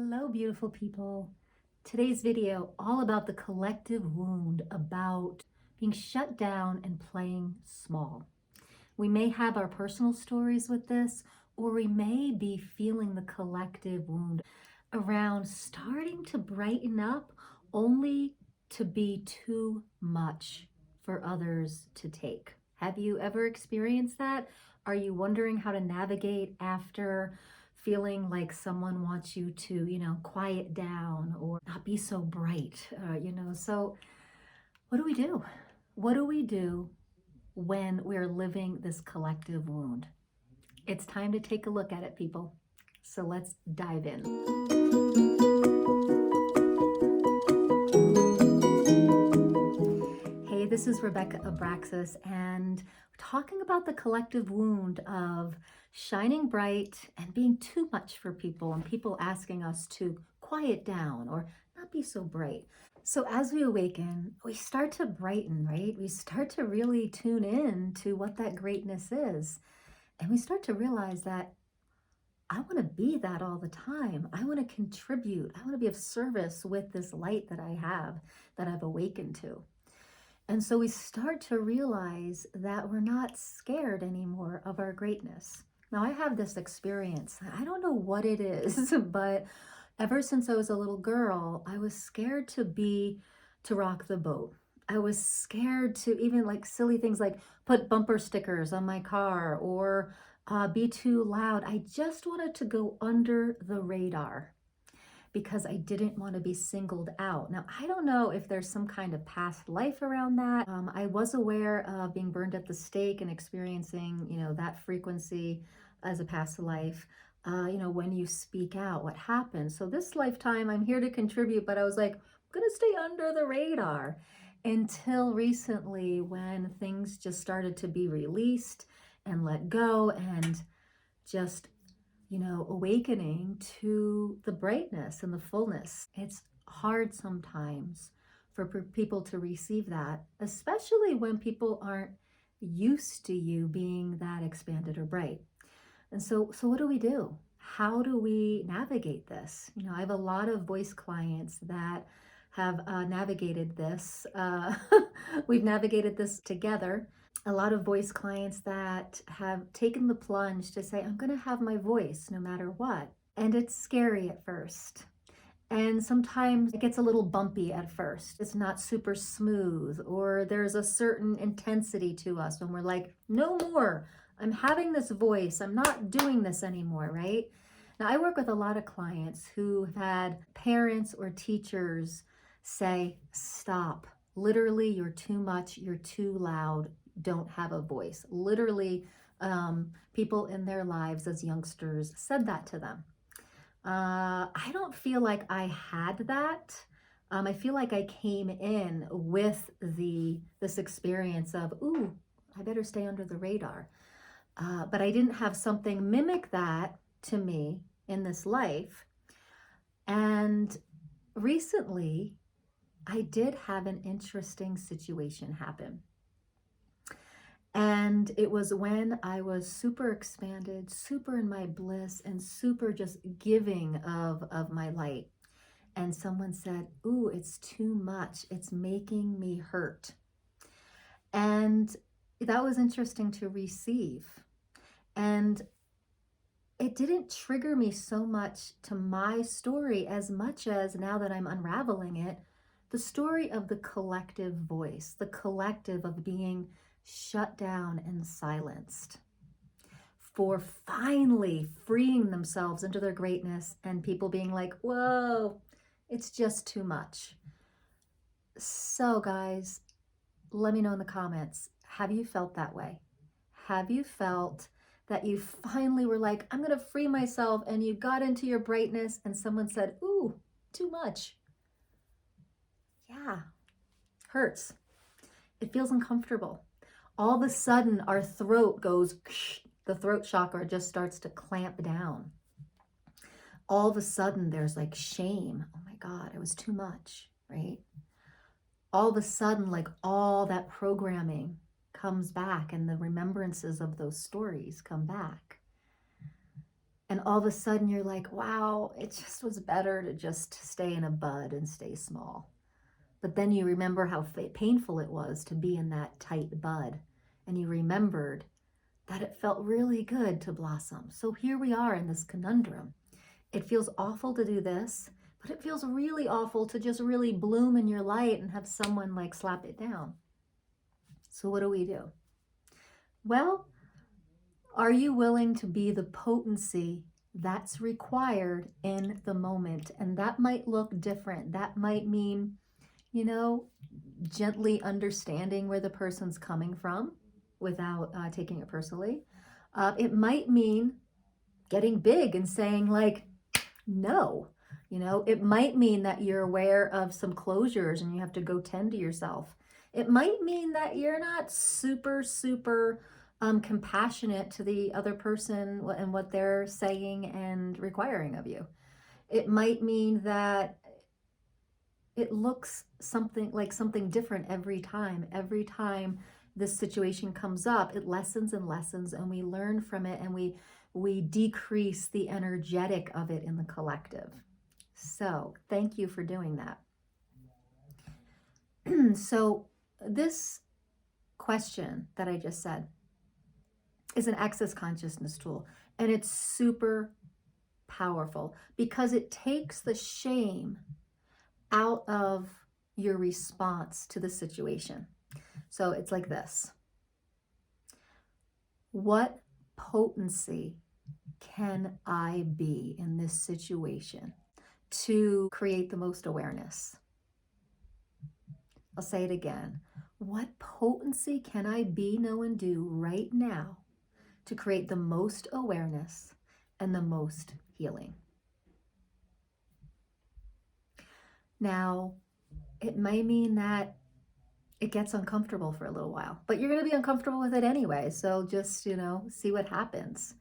Hello, beautiful people. Today's video all about the collective wound about being shut down and playing small. We may have our personal stories with this, or we may be feeling the collective wound around starting to brighten up only to be too much for others to take. Have you ever experienced that? Are you wondering how to navigate after feeling like someone wants you to, quiet down or not be so bright? So what do we do? What do we do when we're living this collective wound? It's time to take a look at it, people. So let's dive in. Hey, this is Rebecca Abraxas, and we're talking about the collective wound of shining bright and being too much for people, and people asking us to quiet down or not be so bright. So as we awaken, we start to brighten, right? We start to really tune in to what that greatness is. And we start to realize that I want to be that all the time. I want to contribute. I want to be of service with this light that I have, that I've awakened to. And so we start to realize that we're not scared anymore of our greatness. Now, I have this experience. I don't know what it is, but ever since I was a little girl, I was scared to rock the boat. I was scared to even like silly things like put bumper stickers on my car or be too loud. I just wanted to go under the radar because I didn't want to be singled out. Now, I don't know if there's some kind of past life around that. I was aware of being burned at the stake and experiencing, that frequency as a past life. When you speak out, what happens? So this lifetime, I'm here to contribute, but I was like, I'm gonna stay under the radar until recently when things just started to be released and let go and just awakening to the brightness and the fullness. It's hard sometimes for people to receive that, especially when people aren't used to you being that expanded or bright. And so what do we do? How do we navigate this? I have a lot of voice clients that have navigated this. We've navigated this together. A lot of voice clients that have taken the plunge to say, I'm going to have my voice no matter what. And it's scary at first. And sometimes it gets a little bumpy at first. It's not super smooth, or there's a certain intensity to us when we're like, no more. I'm having this voice. I'm not doing this anymore, right? Now, I work with a lot of clients who have had parents or teachers say, stop. Literally, you're too much. You're too loud. Don't have a voice. Literally, people in their lives as youngsters said that to them. I don't feel like I had that. I feel like I came in with this experience of, ooh, I better stay under the radar. But I didn't have something mimic that to me in this life. And recently, I did have an interesting situation happen. And it was when I was super expanded, super in my bliss, and super just giving of my light. And someone said, ooh, it's too much. It's making me hurt. And that was interesting to receive. And it didn't trigger me so much to my story as much as, now that I'm unraveling it, the story of the collective voice, the collective of being shut down and silenced, for finally freeing themselves into their greatness, and people being like, whoa, it's just too much. So guys, let me know in the comments, have you felt that way? Have you felt that you finally were like, I'm going to free myself, and you got into your brightness and someone said, ooh, too much? Yeah, hurts. It feels uncomfortable. All of a sudden our throat goes, the throat chakra just starts to clamp down. All of a sudden there's like shame. Oh my God, it was too much, right? All of a sudden, like all that programming comes back and the remembrances of those stories come back. And all of a sudden you're like, wow, it just was better to just stay in a bud and stay small. But then you remember how painful it was to be in that tight bud. And you remembered that it felt really good to blossom. So here we are in this conundrum. It feels awful to do this, but it feels really awful to just really bloom in your light and have someone like slap it down. So what do we do? Well, are you willing to be the potency that's required in the moment? And that might look different. That might mean, gently understanding where the person's coming from without taking it personally. It might mean getting big and saying, like, no. It might mean that you're aware of some closures and you have to go tend to yourself. It might mean that you're not super, super compassionate to the other person and what they're saying and requiring of you. It might mean that it looks something different every time. Every time this situation comes up, it lessens and lessens, and we learn from it, and we decrease the energetic of it in the collective. So thank you for doing that. So this question that I just said is an access consciousness tool, and it's super powerful because it takes the shame out of your response to the situation. So it's like this. What potency can I be in this situation to create the most awareness? I'll say it again. What potency can I be, know, and do right now to create the most awareness and the most healing? Now, it may mean that it gets uncomfortable for a little while, but you're going to be uncomfortable with it anyway. So just, see what happens.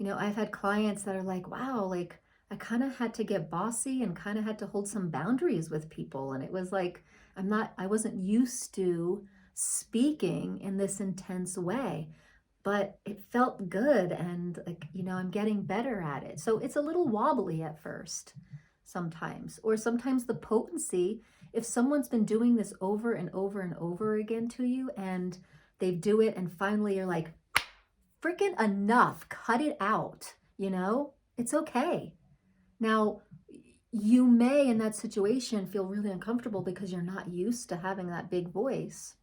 I've had clients that are like, wow, like I kind of had to get bossy and kind of had to hold some boundaries with people. And it was like, I wasn't used to speaking in this intense way, but it felt good. And like, I'm getting better at it. So it's a little wobbly at first sometimes, or sometimes the potency, if someone's been doing this over and over and over again to you and they do it and finally you're like, freaking enough, cut it out, it's okay. Now, you may in that situation feel really uncomfortable because you're not used to having that big voice.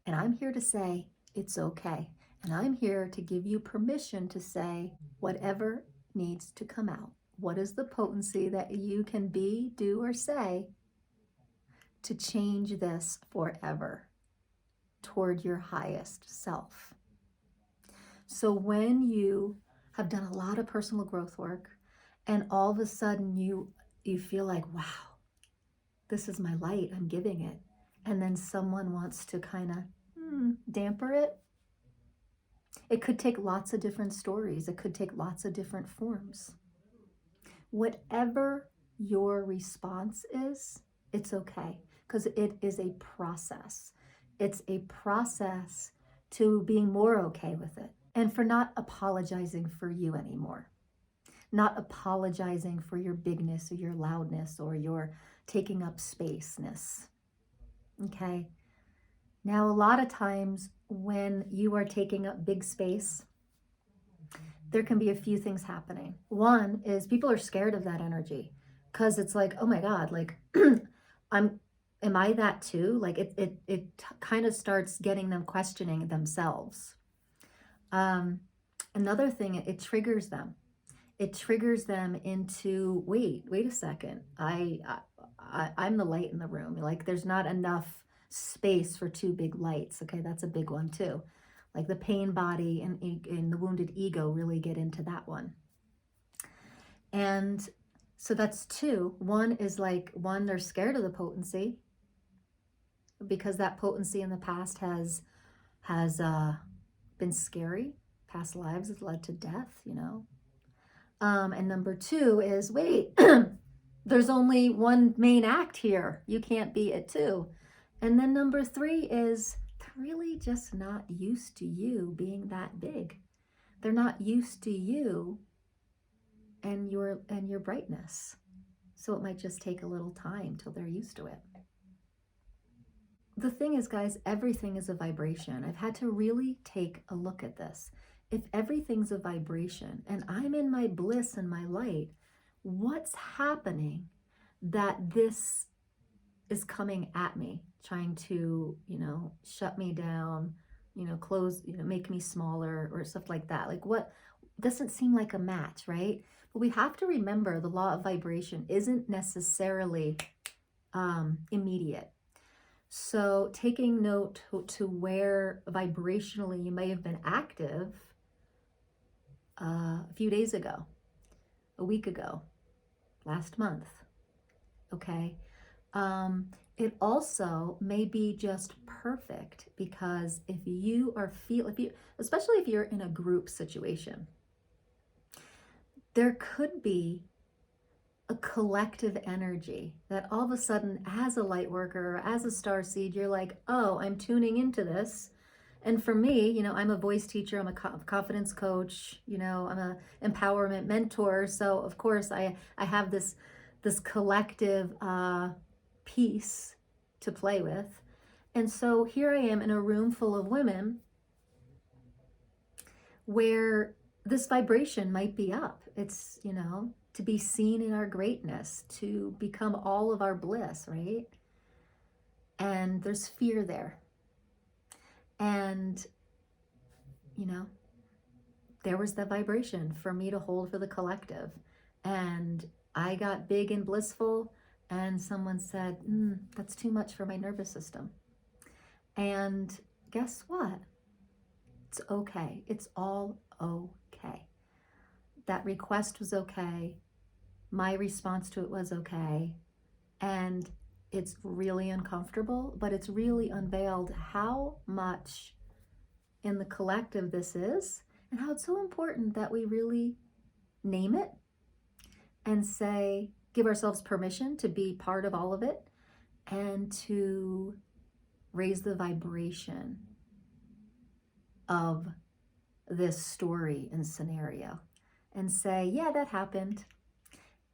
And I'm here to say it's okay. And I'm here to give you permission to say whatever needs to come out. What is the potency that you can be, do, or say to change this forever toward your highest self? So when you have done a lot of personal growth work and all of a sudden you feel like, wow, this is my light, I'm giving it. And then someone wants to kind of damper it. It could take lots of different stories. It could take lots of different forms. Whatever your response is, it's okay, because it is a process. It's a process to being more okay with it and for not apologizing for you anymore. Not apologizing for your bigness or your loudness or your taking up spaceness. Okay? Now, a lot of times when you are taking up big space, there can be a few things happening. One is people are scared of that energy because it's like, oh my God, like am I that too? Like it kind of starts getting them questioning themselves. Another thing, it triggers them. It triggers them into, wait a second. I'm the light in the room. Like there's not enough space for two big lights. Okay, that's a big one too. Like the pain body and the wounded ego really get into that one. And so that's two. One is like, they're scared of the potency because that potency in the past has been scary. Past lives have led to death, And number two is, wait, there's only one main act here. You can't be it too. And then number three is they're really just not used to you being that big. They're not used to you and your brightness. So it might just take a little time till they're used to it. The thing is, guys, everything is a vibration. I've had to really take a look at this. If everything's a vibration and I'm in my bliss and my light, what's happening that this is coming at me, trying to, shut me down, close, make me smaller or stuff like that? Like, what doesn't seem like a match, right? But we have to remember the law of vibration isn't necessarily immediate. So taking note to where vibrationally you may have been active a few days ago, a week ago, last month, okay? It also may be just perfect because if you especially if you're in a group situation, there could be a collective energy that all of a sudden, as a light worker, as a star seed, you're like, oh, I'm tuning into this. And for me, I'm a voice teacher, I'm a confidence coach, I'm a empowerment mentor. So of course I have this collective piece to play with. And so here I am in a room full of women where this vibration might be up. It's, to be seen in our greatness, to become all of our bliss, right? And there's fear there. And, there was that vibration for me to hold for the collective. And I got big and blissful, and someone said, that's too much for my nervous system. And guess what? It's okay. It's all okay. That request was okay. My response to it was okay. And it's really uncomfortable, but it's really unveiled how much in the collective this is, and how it's so important that we really name it and say, give ourselves permission to be part of all of it and to raise the vibration of this story and scenario and say, yeah, that happened.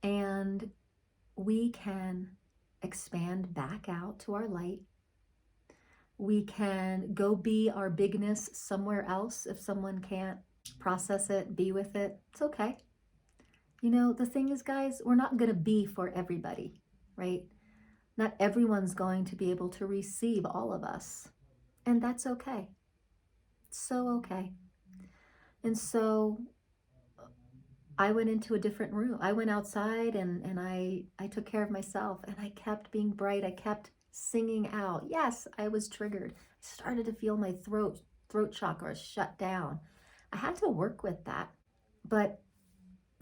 And we can expand back out to our light. We can go be our bigness somewhere else if someone can't process it, be with it. It's okay. The thing is, guys, we're not going to be for everybody, right? Not everyone's going to be able to receive all of us. And that's okay. It's so okay. And so I went into a different room. I went outside and I took care of myself, and I kept being bright. I kept singing out. Yes, I was triggered. I started to feel my throat chakra shut down. I had to work with that. But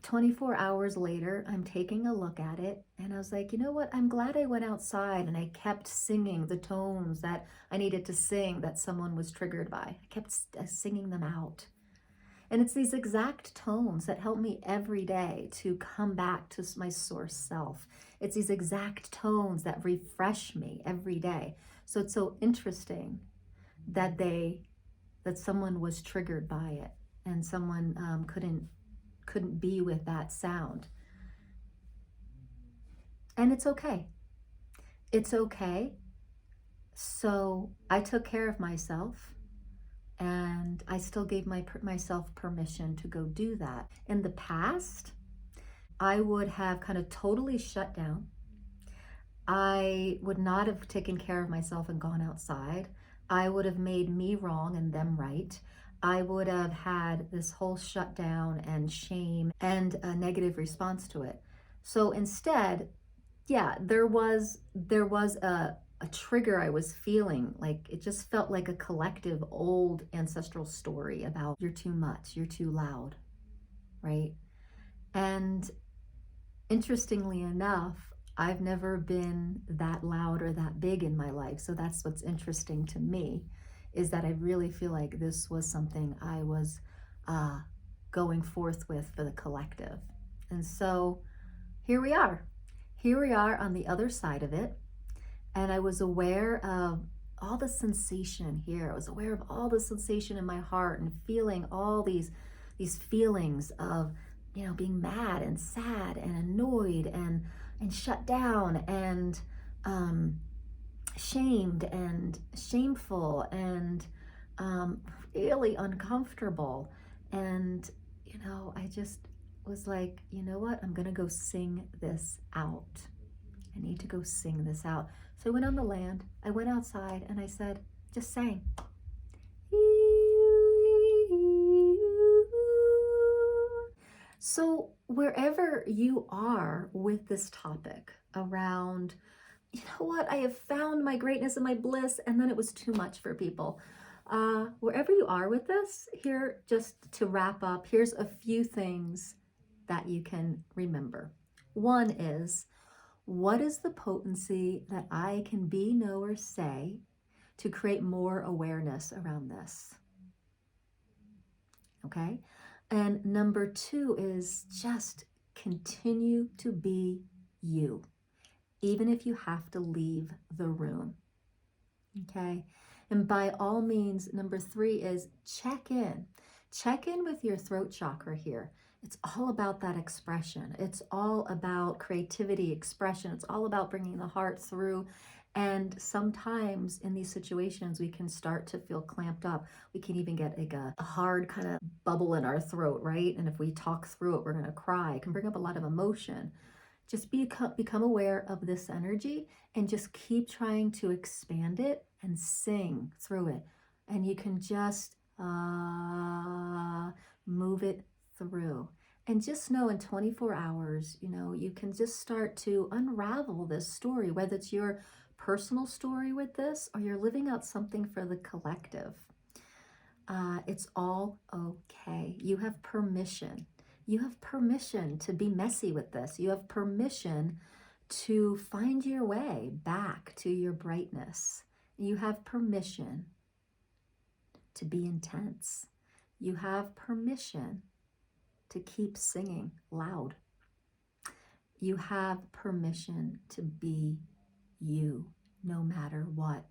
24 hours later, I'm taking a look at it, and I was like, you know what? I'm glad I went outside and I kept singing the tones that I needed to sing that someone was triggered by. I kept singing them out. And it's these exact tones that help me every day to come back to my source self. It's these exact tones that refresh me every day. So it's so interesting that someone was triggered by it, and someone couldn't be with that sound. And it's okay. It's okay. So I took care of myself. And I still gave myself permission to go do that. In the past, I would have kind of totally shut down. I would not have taken care of myself and gone outside. I would have made me wrong and them right. I would have had this whole shutdown and shame and a negative response to it. So instead, yeah, there was a trigger I was feeling. Like, it just felt like a collective old ancestral story about you're too much, you're too loud, right? And interestingly enough, I've never been that loud or that big in my life. So that's what's interesting to me, is that I really feel like this was something I was going forth with for the collective. And so here we are. Here we are on the other side of it. And I was aware of all the sensation here. I was aware of all the sensation in my heart and feeling all these feelings of being mad and sad and annoyed and shut down and um, shamed and shameful and really uncomfortable. And, I just was like, you know what? I'm going to go sing this out. I need to go sing this out. So I went on the land, I went outside, and I said, just sang. So wherever you are with this topic around, you know what, I have found my greatness and my bliss, and then it was too much for people. Wherever you are with this, here, just to wrap up, here's a few things that you can remember. One is, what is the potency that I can be, know, or say to create more awareness around this? Okay. And number two is just continue to be you, even if you have to leave the room. Okay. And by all means, number three is check in. Check in with your throat chakra here. It's all about that expression. It's all about creativity, expression. It's all about bringing the heart through. And sometimes in these situations, we can start to feel clamped up. We can even get like a hard kind of bubble in our throat, right? And if we talk through it, we're going to cry. It can bring up a lot of emotion. Just become aware of this energy and just keep trying to expand it and sing through it. And you can just move it through. And just know in 24 hours, you can just start to unravel this story, whether it's your personal story with this or you're living out something for the collective. It's all okay. You have permission. You have permission to be messy with this. You have permission to find your way back to your brightness. You have permission to be intense. You have permission to keep singing loud. You have permission to be you, no matter what.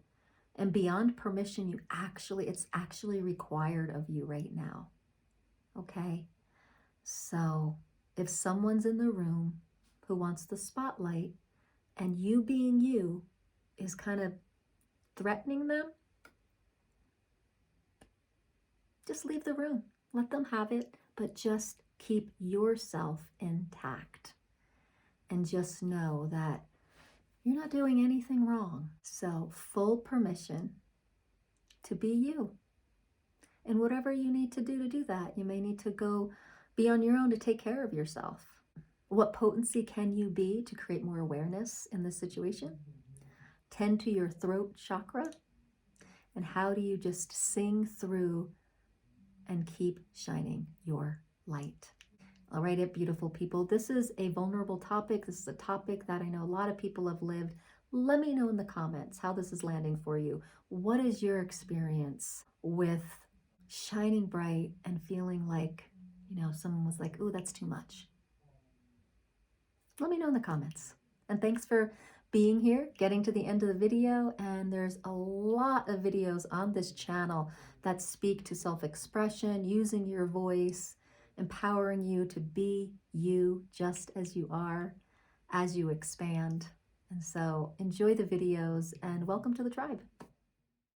And beyond permission, it's actually required of you right now. Okay? So if someone's in the room who wants the spotlight and you being you is kind of threatening them, just leave the room. Let them have it, but just keep yourself intact. And just know that you're not doing anything wrong. So full permission to be you. And whatever you need to do that, you may need to go be on your own to take care of yourself. What potency can you be to create more awareness in this situation? Tend to your throat chakra. And how do you just sing through and keep shining your light? All right, beautiful people. This is a vulnerable topic. This is a topic that I know a lot of people have lived. Let me know in the comments how this is landing for you. What is your experience with shining bright and feeling like, someone was like, ooh, that's too much? Let me know in the comments. And thanks for being here, getting to the end of the video. And there's a lot of videos on this channel that speak to self-expression, using your voice, empowering you to be you just as you are, as you expand. And so enjoy the videos and welcome to the tribe.